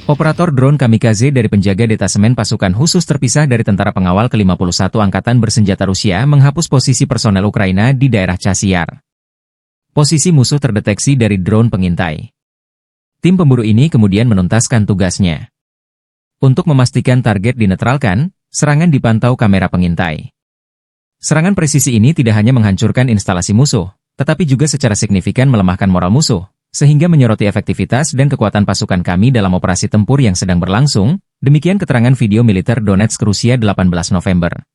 Operator drone kamikaze dari penjaga detasemen pasukan khusus terpisah dari tentara pengawal ke-51 Angkatan Bersenjata Rusia menghapus posisi personel Ukraina di daerah Chasiar. Posisi musuh terdeteksi dari drone pengintai. Tim pemburu ini kemudian menuntaskan tugasnya. Untuk memastikan target dinetralkan, serangan dipantau kamera pengintai. Serangan presisi ini tidak hanya menghancurkan instalasi musuh, tetapi juga secara signifikan melemahkan moral musuh, sehingga menyoroti efektivitas dan kekuatan pasukan kami dalam operasi tempur yang sedang berlangsung, demikian keterangan video militer Donetsk Rusia 18 November.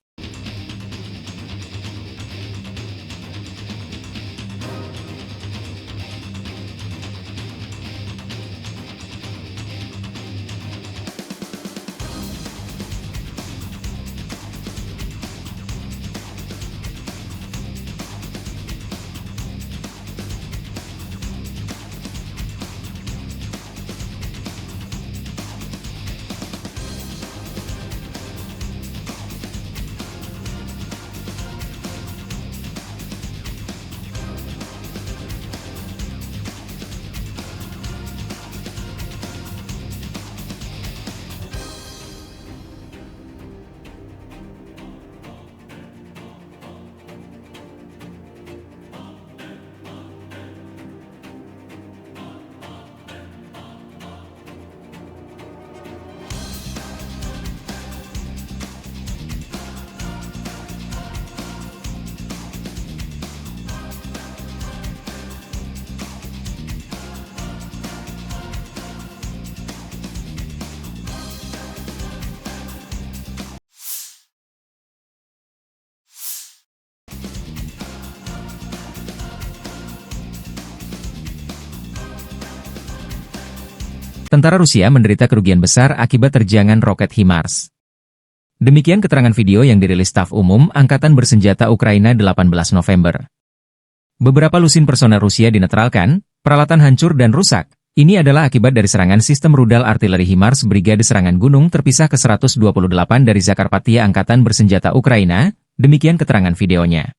Tentara Rusia menderita kerugian besar akibat terjangan roket HIMARS. Demikian keterangan video yang dirilis Staf Umum Angkatan Bersenjata Ukraina 18 November. Beberapa lusin personel Rusia dinetralkan, peralatan hancur dan rusak. Ini adalah akibat dari serangan sistem rudal artileri HIMARS Brigade Serangan Gunung terpisah ke-128 dari Zakarpattia Angkatan Bersenjata Ukraina, demikian keterangan videonya.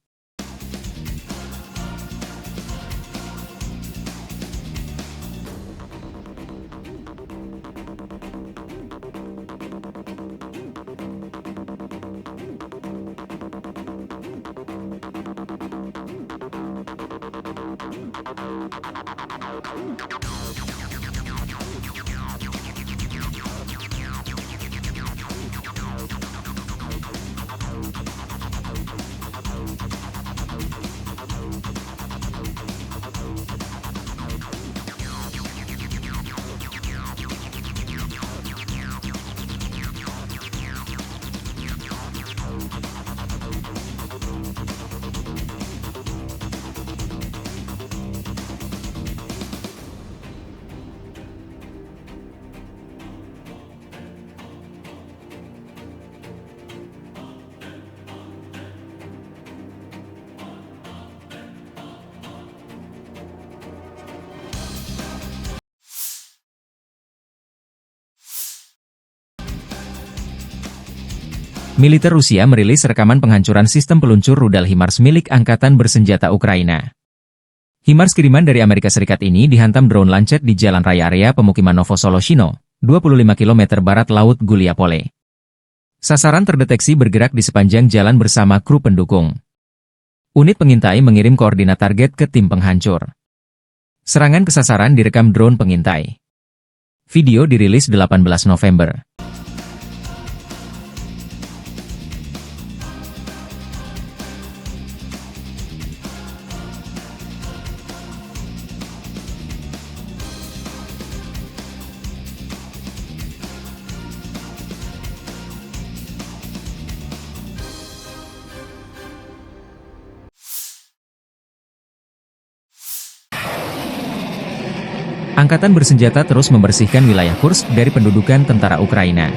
Militer Rusia merilis rekaman penghancuran sistem peluncur rudal HIMARS milik Angkatan Bersenjata Ukraina. HIMARS kiriman dari Amerika Serikat ini dihantam drone Lancet di jalan raya area pemukiman Novosoloshino, 25 km barat laut Guliapole. Sasaran terdeteksi bergerak di sepanjang jalan bersama kru pendukung. Unit pengintai mengirim koordinat target ke tim penghancur. Serangan ke sasaran direkam drone pengintai. Video dirilis 18 November. Angkatan Bersenjata terus membersihkan wilayah Kursk dari pendudukan tentara Ukraina.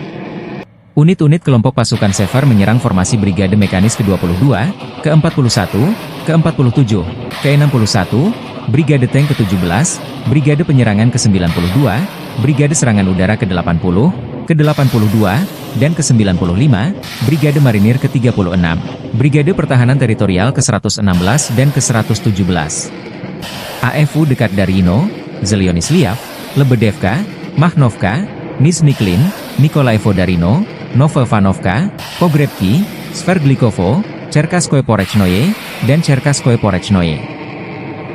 Unit-unit kelompok pasukan Sever menyerang formasi Brigade Mekanis ke-22, ke-41, ke-47, ke-61, Brigade Tank ke-17, Brigade Penyerangan ke-92, Brigade Serangan Udara ke-80, ke-82, dan ke-95, Brigade Marinir ke-36, Brigade Pertahanan Teritorial ke-116 dan ke-117. AFU dekat Darino, Zelyonisliav, Lebedevka, Mahnovka, Nizhny Nikolai Vodarino, Novovanovka, Pogrebki, Sverglikovo, Cherkasskoye Porechnoye, dan Cherkasskoye Porechnoye.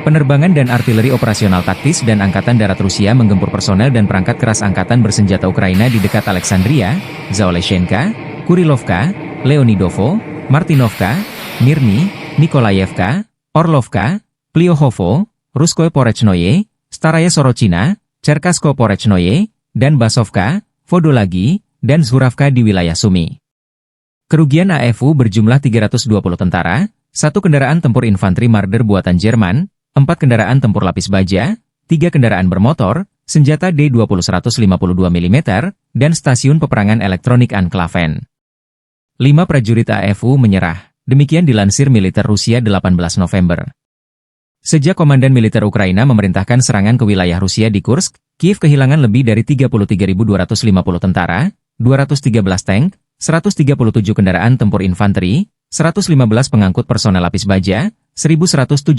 Penerbangan dan artileri operasional taktis dan Angkatan Darat Rusia menggempur personel dan perangkat keras Angkatan Bersenjata Ukraina di dekat Alexandria, Zaoleshenka, Kurilovka, Leonidovo, Martinovka, Mirny, Nikolayevka, Orlovka, Pliohovo, Ruskoye Porechnoye, Staraya Sorochina, Cherkasskoye Porechnoye, dan Basovka, Vodolagi, dan Zhuravka di wilayah Sumy. Kerugian AFU berjumlah 320 tentara, 1 kendaraan tempur infanteri Marder buatan Jerman, 4 kendaraan tempur lapis baja, 3 kendaraan bermotor, senjata D-20 152 mm, dan stasiun peperangan elektronik Anklaven. 5 prajurit AFU menyerah, demikian dilansir militer Rusia 18 November. Sejak Komandan Militer Ukraina memerintahkan serangan ke wilayah Rusia di Kursk, Kiev kehilangan lebih dari 33.250 tentara, 213 tank, 137 kendaraan tempur infanteri, 115 pengangkut personel lapis baja, 1.171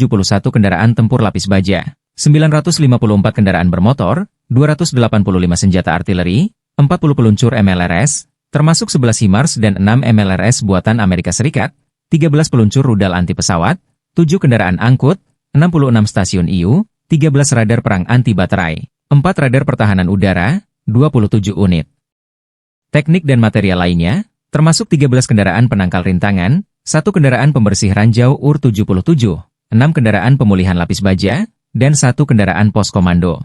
kendaraan tempur lapis baja, 954 kendaraan bermotor, 285 senjata artileri, 40 peluncur MLRS, termasuk 11 HIMARS dan 6 MLRS buatan Amerika Serikat, 13 peluncur rudal anti pesawat, 7 kendaraan angkut, 66 stasiun IU, 13 radar perang anti baterai, 4 radar pertahanan udara, 27 unit. Teknik dan material lainnya, termasuk 13 kendaraan penangkal rintangan, 1 kendaraan pembersih ranjau UR-77, 6 kendaraan pemulihan lapis baja, dan 1 kendaraan pos komando.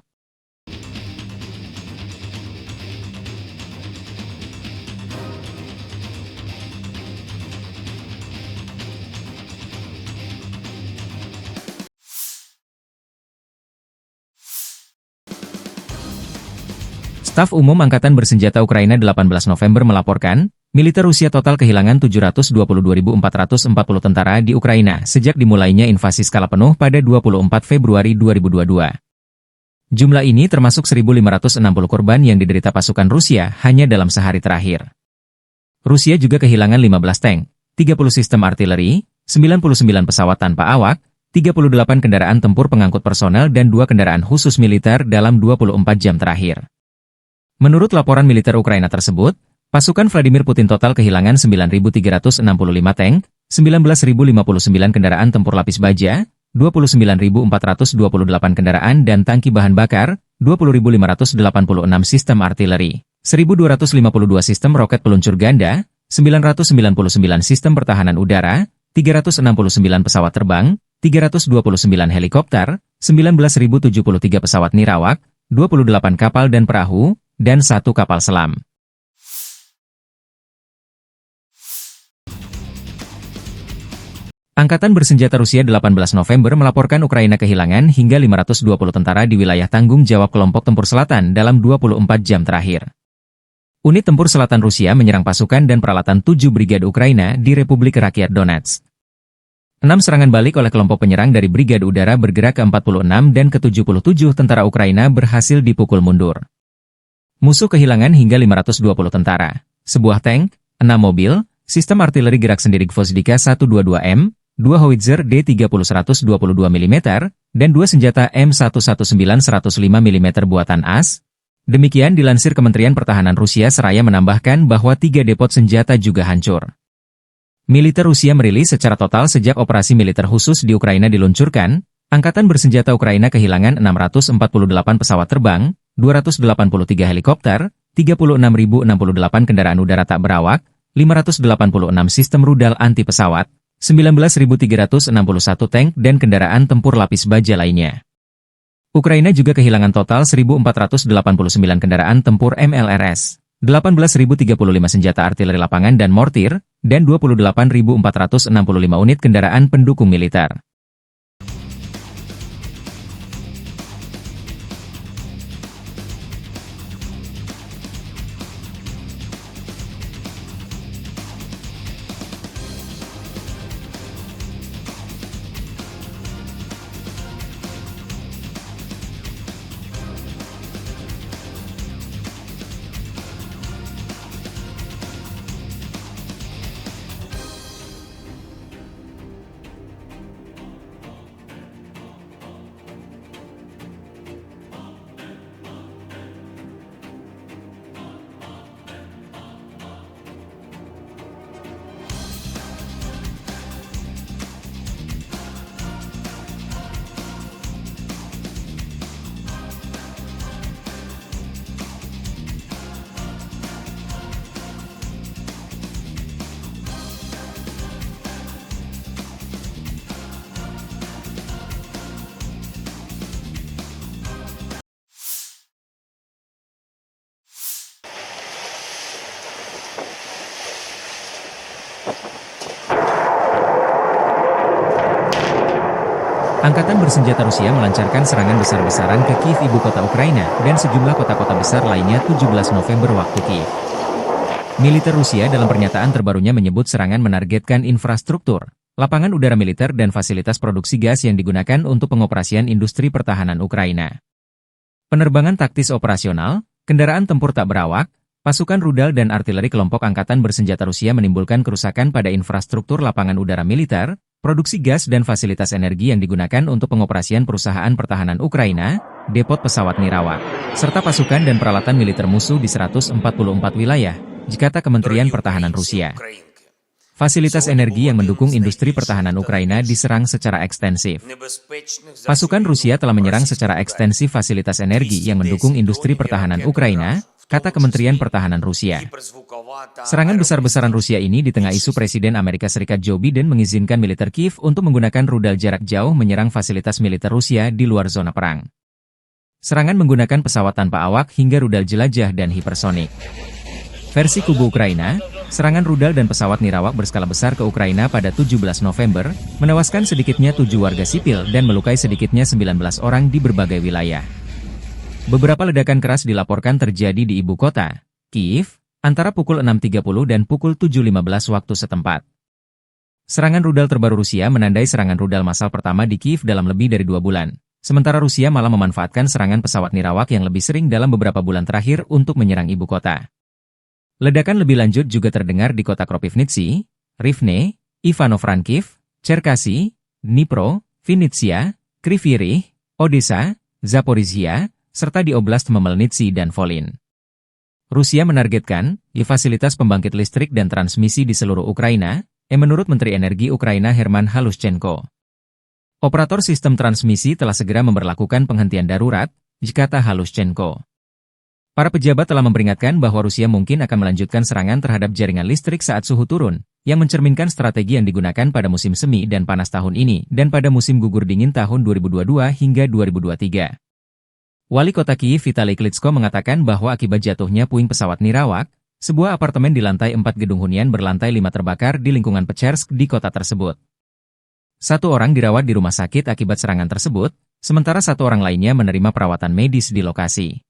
Staf Umum Angkatan Bersenjata Ukraina 18 November melaporkan, militer Rusia total kehilangan 722.440 tentara di Ukraina sejak dimulainya invasi skala penuh pada 24 Februari 2022. Jumlah ini termasuk 1.560 korban yang diderita pasukan Rusia hanya dalam sehari terakhir. Rusia juga kehilangan 15 tank, 30 sistem artileri, 99 pesawat tanpa awak, 38 kendaraan tempur pengangkut personel dan 2 kendaraan khusus militer dalam 24 jam terakhir. Menurut laporan militer Ukraina tersebut, pasukan Vladimir Putin total kehilangan 9.365 tank, 19.059 kendaraan tempur lapis baja, 29.428 kendaraan dan tangki bahan bakar, 20.586 sistem artileri, 1.252 sistem roket peluncur ganda, 999 sistem pertahanan udara, 369 pesawat terbang, 329 helikopter, 19.073 pesawat nirawak, 28 kapal dan perahu, dan 1 kapal selam. Angkatan Bersenjata Rusia 18 November melaporkan Ukraina kehilangan hingga 520 tentara di wilayah tanggung jawab kelompok tempur selatan dalam 24 jam terakhir. Unit tempur selatan Rusia menyerang pasukan dan peralatan 7 brigade Ukraina di Republik Rakyat Donetsk. 6 serangan balik oleh kelompok penyerang dari Brigade Udara bergerak ke-46 dan ke-77 tentara Ukraina berhasil dipukul mundur. Musuh kehilangan hingga 520 tentara, sebuah tank, 6 mobil, sistem artileri gerak sendiri Gvozdika 122M, 2 howitzer D30 122 mm, dan 2 senjata M119 105 mm buatan AS. Demikian dilansir Kementerian Pertahanan Rusia seraya menambahkan bahwa 3 depot senjata juga hancur. Militer Rusia merilis secara total sejak operasi militer khusus di Ukraina diluncurkan, Angkatan Bersenjata Ukraina kehilangan 648 pesawat terbang, 283 helikopter, 36.068 kendaraan udara tak berawak, 586 sistem rudal anti pesawat, 19.361 tank dan kendaraan tempur lapis baja lainnya. Ukraina juga kehilangan total 1.489 kendaraan tempur MLRS, 18.035 senjata artileri lapangan dan mortir, dan 28.465 unit kendaraan pendukung militer. Angkatan bersenjata Rusia melancarkan serangan besar-besaran ke Kiev, ibu kota Ukraina, dan sejumlah kota-kota besar lainnya 17 November waktu Kiev. Militer Rusia dalam pernyataan terbarunya menyebut serangan menargetkan infrastruktur, lapangan udara militer dan fasilitas produksi gas yang digunakan untuk pengoperasian industri pertahanan Ukraina. Penerbangan taktis operasional, kendaraan tempur tak berawak, pasukan rudal dan artileri kelompok angkatan bersenjata Rusia menimbulkan kerusakan pada infrastruktur lapangan udara militer, produksi gas dan fasilitas energi yang digunakan untuk pengoperasian perusahaan pertahanan Ukraina, depot pesawat nirawak, serta pasukan dan peralatan militer musuh di 144 wilayah, kata Kementerian Pertahanan Rusia. Fasilitas energi yang mendukung industri pertahanan Ukraina diserang secara ekstensif. Pasukan Rusia telah menyerang secara ekstensif fasilitas energi yang mendukung industri pertahanan Ukraina, kata Kementerian Pertahanan Rusia. Serangan besar-besaran Rusia ini di tengah isu Presiden Amerika Serikat Joe Biden mengizinkan militer Kiev untuk menggunakan rudal jarak jauh menyerang fasilitas militer Rusia di luar zona perang. Serangan menggunakan pesawat tanpa awak hingga rudal jelajah dan hipersonik. Versi kubu Ukraina, serangan rudal dan pesawat nirawak berskala besar ke Ukraina pada 17 November, menewaskan sedikitnya 7 warga sipil dan melukai sedikitnya 19 orang di berbagai wilayah. Beberapa ledakan keras dilaporkan terjadi di ibu kota, Kiev, antara pukul 6.30 dan pukul 7.15 waktu setempat. Serangan rudal terbaru Rusia menandai serangan rudal massal pertama di Kiev dalam lebih dari 2 bulan, sementara Rusia malah memanfaatkan serangan pesawat nirawak yang lebih sering dalam beberapa bulan terakhir untuk menyerang ibu kota. Ledakan lebih lanjut juga terdengar di kota Kropivnitsy, Rivne, Ivano-Frankivsk, Cherkasy, Dnipro, Vinnytsia, Kryvyi Rih, Odessa, Zaporizhia, serta di Oblast Khmelnytskyi dan Volyn. Rusia menargetkan fasilitas pembangkit listrik dan transmisi di seluruh Ukraina, menurut Menteri Energi Ukraina Herman Halushchenko. Operator sistem transmisi telah segera memberlakukan penghentian darurat, kata Halushchenko. Para pejabat telah memperingatkan bahwa Rusia mungkin akan melanjutkan serangan terhadap jaringan listrik saat suhu turun, yang mencerminkan strategi yang digunakan pada musim semi dan panas tahun ini dan pada musim gugur dingin tahun 2022 hingga 2023. Wali kota Kiev Vitali Klitschko mengatakan bahwa akibat jatuhnya puing pesawat nirawak, sebuah apartemen di lantai 4 gedung hunian berlantai 5 terbakar di lingkungan Pechersk di kota tersebut. 1 orang dirawat di rumah sakit akibat serangan tersebut, sementara 1 orang lainnya menerima perawatan medis di lokasi.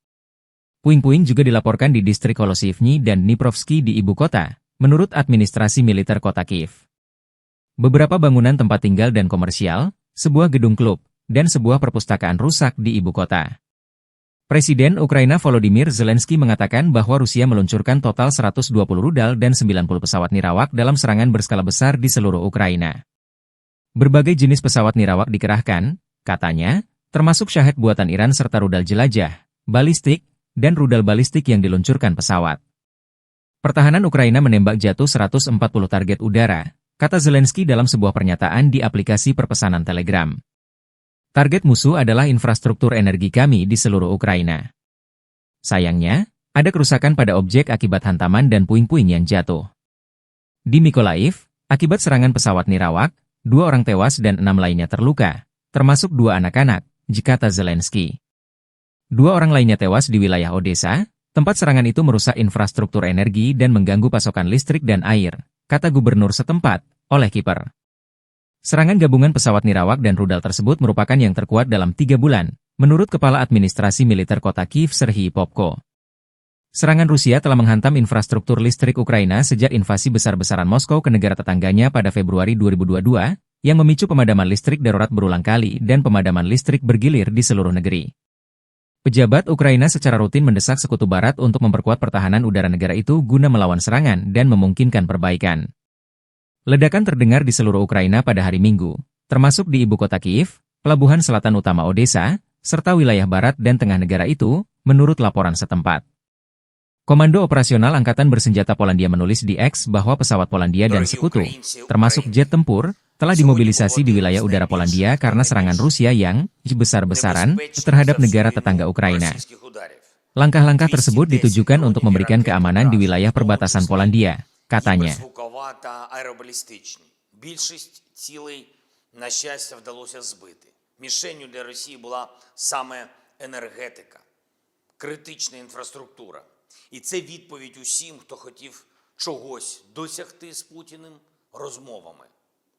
Puing-puing juga dilaporkan di distrik Holosivny dan Dniprovsky di ibu kota, menurut administrasi militer kota Kiev. Beberapa bangunan tempat tinggal dan komersial, sebuah gedung klub, dan sebuah perpustakaan rusak di ibu kota. Presiden Ukraina Volodymyr Zelensky mengatakan bahwa Rusia meluncurkan total 120 rudal dan 90 pesawat nirawak dalam serangan berskala besar di seluruh Ukraina. Berbagai jenis pesawat nirawak dikerahkan, katanya, termasuk Shahed buatan Iran serta rudal jelajah, balistik, dan rudal balistik yang diluncurkan pesawat. Pertahanan Ukraina menembak jatuh 140 target udara, kata Zelensky dalam sebuah pernyataan di aplikasi perpesanan Telegram. Target musuh adalah infrastruktur energi kami di seluruh Ukraina. Sayangnya, ada kerusakan pada objek akibat hantaman dan puing-puing yang jatuh. Di Mykolaiv, akibat serangan pesawat nirawak, 2 orang tewas dan 6 lainnya terluka, termasuk 2 anak-anak, kata Zelensky. 2 orang lainnya tewas di wilayah Odessa, tempat serangan itu merusak infrastruktur energi dan mengganggu pasokan listrik dan air, kata gubernur setempat, Oleh Kiper. Serangan gabungan pesawat nirawak dan rudal tersebut merupakan yang terkuat dalam 3 bulan, menurut Kepala Administrasi Militer Kota Kiev Serhiy Popko. Serangan Rusia telah menghantam infrastruktur listrik Ukraina sejak invasi besar-besaran Moskow ke negara tetangganya pada Februari 2022, yang memicu pemadaman listrik darurat berulang kali dan pemadaman listrik bergilir di seluruh negeri. Pejabat Ukraina secara rutin mendesak Sekutu Barat untuk memperkuat pertahanan udara negara itu guna melawan serangan dan memungkinkan perbaikan. Ledakan terdengar di seluruh Ukraina pada hari Minggu, termasuk di ibu kota Kiev, pelabuhan selatan utama Odessa, serta wilayah barat dan tengah negara itu, menurut laporan setempat. Komando Operasional Angkatan Bersenjata Polandia menulis di X bahwa pesawat Polandia dan sekutu, termasuk jet tempur, telah dimobilisasi di wilayah udara Polandia karena serangan Rusia yang besar-besaran terhadap negara tetangga Ukraina. Langkah-langkah tersebut ditujukan untuk memberikan keamanan di wilayah perbatasan Polandia, katanya. Критична інфраструктура. І це відповідь усім, хто хотів чогось досягти з Путіним розмовами,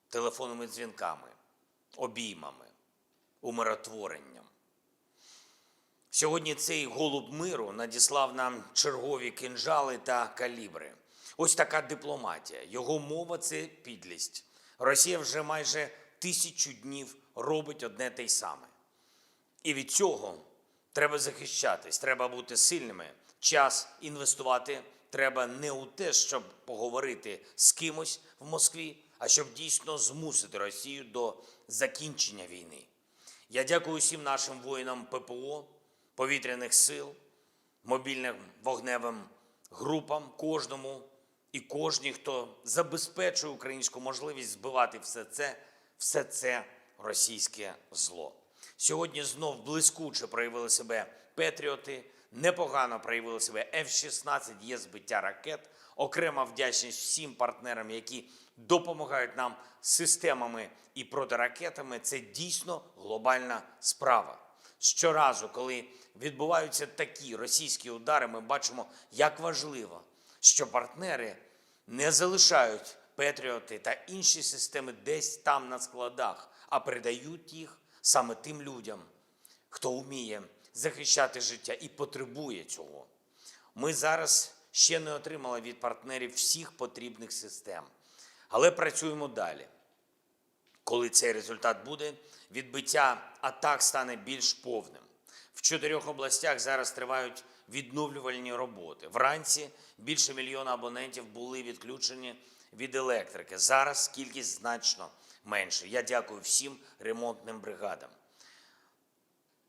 телефонними дзвінками, обіймами, умиротворенням. Сьогодні цей голуб миру надіслав нам чергові кинджали та калібри. Ось така дипломатія. Його мова – це підлість. Росія вже майже 1000 днів робить одне те й саме. І від цього треба захищатись, треба бути сильними. Час інвестувати треба не у те, щоб поговорити з кимось в Москві, а щоб дійсно змусити Росію до закінчення війни. Я дякую усім нашим воїнам ППО, повітряних сил, мобільним вогневим групам, кожному і кожній, хто забезпечує українську можливість збивати все це російське зло. Сьогодні знов блискуче проявили себе патріоти, непогано проявили себе F-16, є збиття ракет. Окрема вдячність всім партнерам, які допомагають нам системами і протиракетами. Це дійсно глобальна справа. Щоразу, коли відбуваються такі російські удари, ми бачимо, як важливо, що партнери не залишають патріоти та інші системи десь там на складах, а передають їх саме тим людям, хто вміє захищати життя і потребує цього. Ми зараз ще не отримали від партнерів всіх потрібних систем, але працюємо далі. Коли цей результат буде, відбиття атак стане більш повним. В 4 областях зараз тривають відновлювальні роботи. Вранці більше 1 мільйона абонентів були відключені від електрики. Зараз кількість значно менше. Я дякую всім ремонтним бригадам.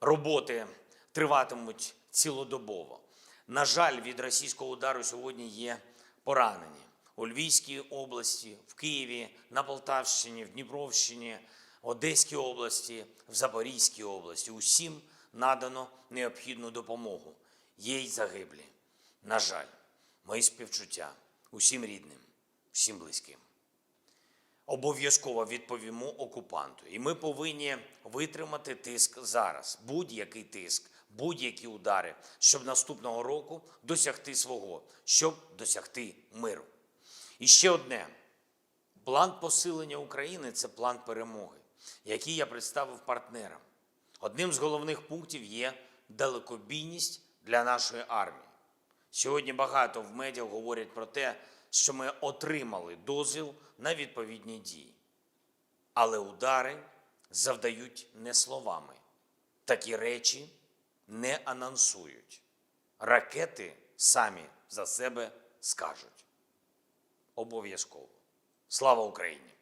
Роботи триватимуть цілодобово. На жаль, від російського удару сьогодні є поранені. У Львівській області, в Києві, на Полтавщині, в Дніпровщині, Одеській області, в Запорізькій області. Усім надано необхідну допомогу. Є й загиблі. На жаль, мої співчуття усім рідним, всім близьким. Обов'язково відповімо окупанту. І ми повинні витримати тиск зараз. Будь-який тиск, будь-які удари, щоб наступного року досягти свого, щоб досягти миру. І ще одне. План посилення України – це план перемоги, який я представив партнерам. Одним з головних пунктів є далекобійність для нашої армії. Сьогодні багато в медіа говорять про те, що ми отримали дозвіл на відповідні дії. Але удари завдають не словами. Такі речі не анонсують. Ракети самі за себе скажуть. Обов'язково. Слава Україні!